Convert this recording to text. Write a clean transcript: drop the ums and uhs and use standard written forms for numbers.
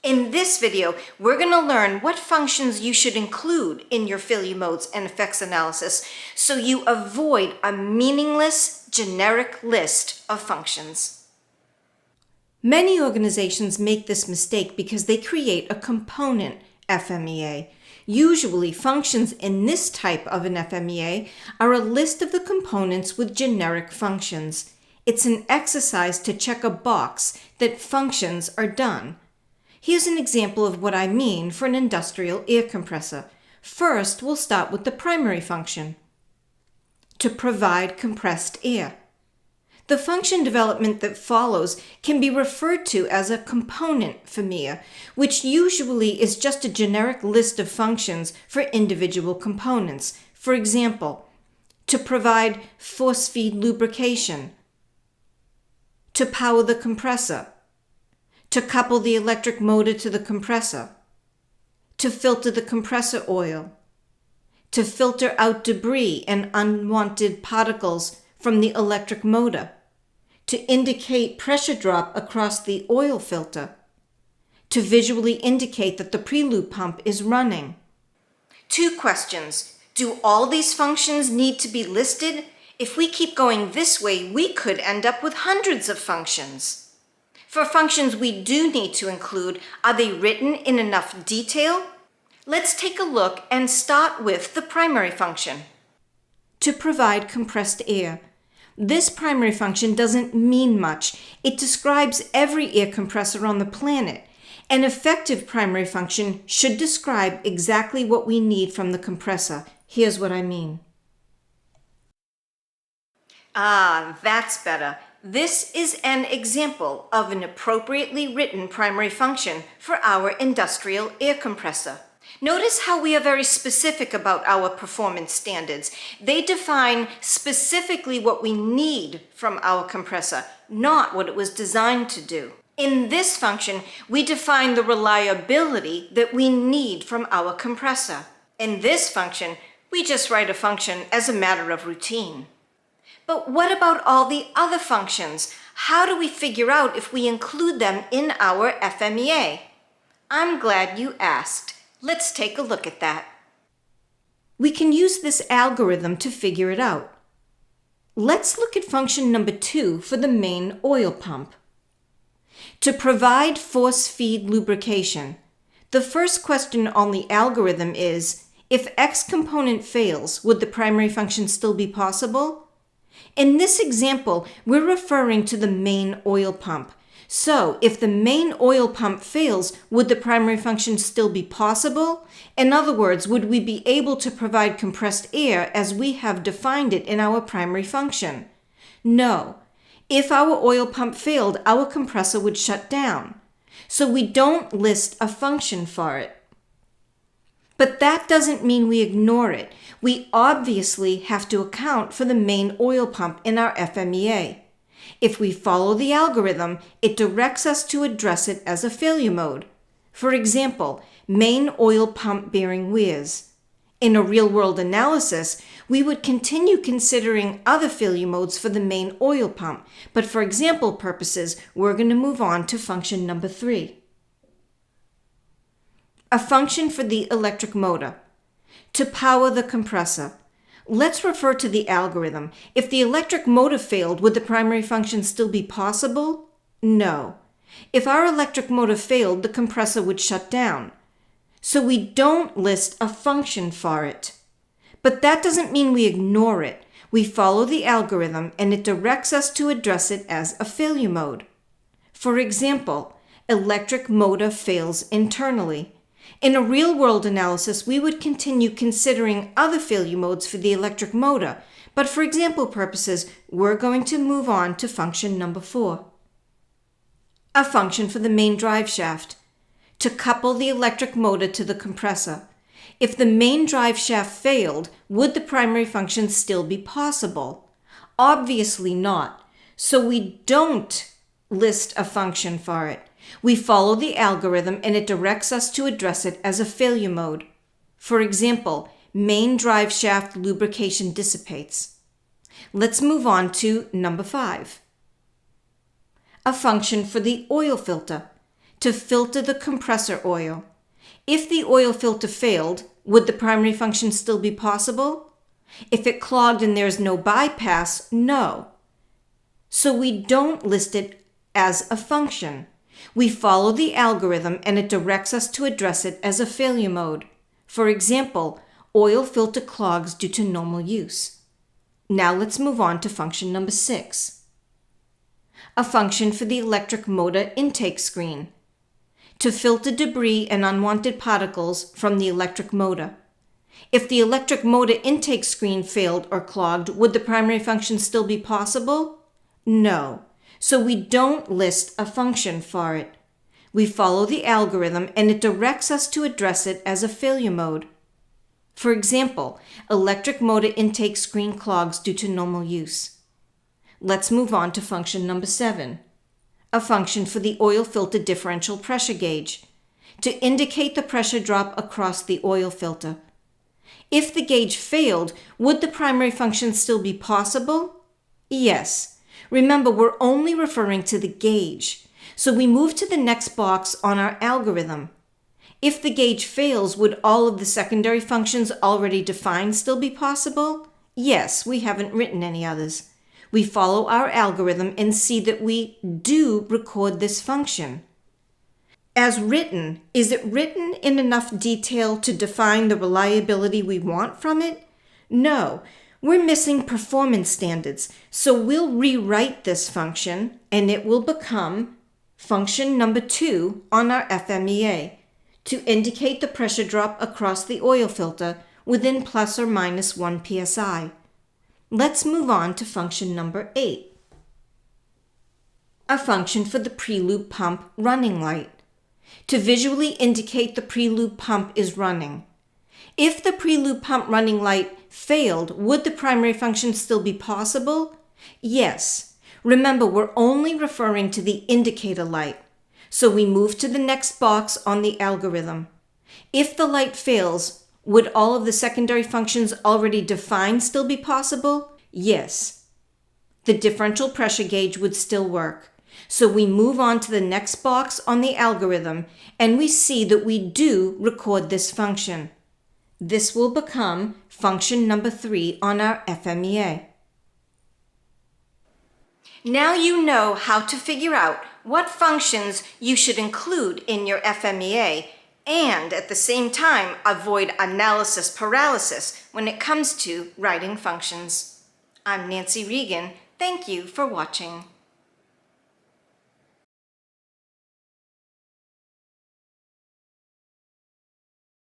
In this video, we're going to learn what functions you should include in your failure modes and effects analysis so you avoid a meaningless generic list of functions. Many organizations make this mistake because they create a component FMEA. Usually, functions in this type of an FMEA are a list of the components with generic functions. It's an exercise to check a box that functions are done. Here's an example of what I mean for an industrial air compressor. First, we'll start with the primary function, to provide compressed air. The function development that follows can be referred to as a component FMEA, which usually is just a generic list of functions for individual components. For example, to provide force feed lubrication, to power the compressor, to couple the electric motor to the compressor, to filter the compressor oil, to filter out debris and unwanted particles from the electric motor, to indicate pressure drop across the oil filter, to visually indicate that the preloop pump is running. 2 questions. Do all these functions need to be listed? If we keep going this way, we could end up with hundreds of functions. For functions we do need to include, are they written in enough detail? Let's take a look and start with the primary function. To provide compressed air. This primary function doesn't mean much. It describes every air compressor on the planet. An effective primary function should describe exactly what we need from the compressor. Here's what I mean. That's better. This is an example of an appropriately written primary function for our industrial air compressor. Notice how we are very specific about our performance standards. They define specifically what we need from our compressor, not what it was designed to do. In this function, we define the reliability that we need from our compressor. In this function, we just write a function as a matter of routine. But what about all the other functions? How do we figure out if we include them in our FMEA? I'm glad you asked. Let's take a look at that. We can use this algorithm to figure it out. Let's look at function number 2 for the main oil pump. To provide force feed lubrication. The first question on the algorithm is, if X component fails, would the primary function still be possible? In this example, we're referring to the main oil pump. So, if the main oil pump fails, would the primary function still be possible? In other words, would we be able to provide compressed air as we have defined it in our primary function? No. If our oil pump failed, our compressor would shut down. So we don't list a function for it. But that doesn't mean we ignore it. We obviously have to account for the main oil pump in our FMEA. If we follow the algorithm, it directs us to address it as a failure mode. For example, main oil pump bearing wears. In a real-world analysis, we would continue considering other failure modes for the main oil pump, but for example purposes, we're going to move on to function number 3. A function for the electric motor. To power the compressor. Let's refer to the algorithm. If the electric motor failed, would the primary function still be possible? No. If our electric motor failed, the compressor would shut down. So we don't list a function for it. But that doesn't mean we ignore it. We follow the algorithm and it directs us to address it as a failure mode. For example, electric motor fails internally. In a real-world analysis, we would continue considering other failure modes for the electric motor, but for example purposes, we're going to move on to function number 4. A function for the main drive shaft. To couple the electric motor to the compressor. If the main drive shaft failed, would the primary function still be possible? Obviously not, so we don't list a function for it. We follow the algorithm and it directs us to address it as a failure mode. For example, main drive shaft lubrication dissipates. Let's move on to number 5. A function for the oil filter. to filter the compressor oil. If the oil filter failed, would the primary function still be possible? If it clogged and there's no bypass, no. So we don't list it as a function. We follow the algorithm and it directs us to address it as a failure mode. For example, oil filter clogs due to normal use. Now let's move on to function number 6. A function for the electric motor intake screen. To filter debris and unwanted particles from the electric motor. If the electric motor intake screen failed or clogged, would the primary function still be possible? No. So we don't list a function for it. We follow the algorithm and it directs us to address it as a failure mode. For example, electric motor intake screen clogs due to normal use. Let's move on to function number 7. A function for the oil filter differential pressure gauge. To indicate the pressure drop across the oil filter. If the gauge failed, would the primary function still be possible? Yes. Remember, we're only referring to the gauge. So we move to the next box on our algorithm. If the gauge fails, would all of the secondary functions already defined still be possible? Yes, we haven't written any others. We follow our algorithm and see that we do record this function. As written, is it written in enough detail to define the reliability we want from it? No, we're missing performance standards, so we'll rewrite this function and it will become function number 2 on our FMEA to indicate the pressure drop across the oil filter within plus or minus 1 psi. Let's move on to function number 8. A function for the preloop pump running light. To visually indicate the preloop pump is running. If the preloop pump running light failed, would the primary function still be possible? Yes. Remember, we're only referring to the indicator light. So we move to the next box on the algorithm. If the light fails, would all of the secondary functions already defined still be possible? Yes. The differential pressure gauge would still work. So we move on to the next box on the algorithm and we see that we do record this function. This will become function number 3 on our FMEA. Now you know how to figure out what functions you should include in your FMEA and at the same time avoid analysis paralysis when it comes to writing functions. I'm Nancy Regan. Thank you for watching.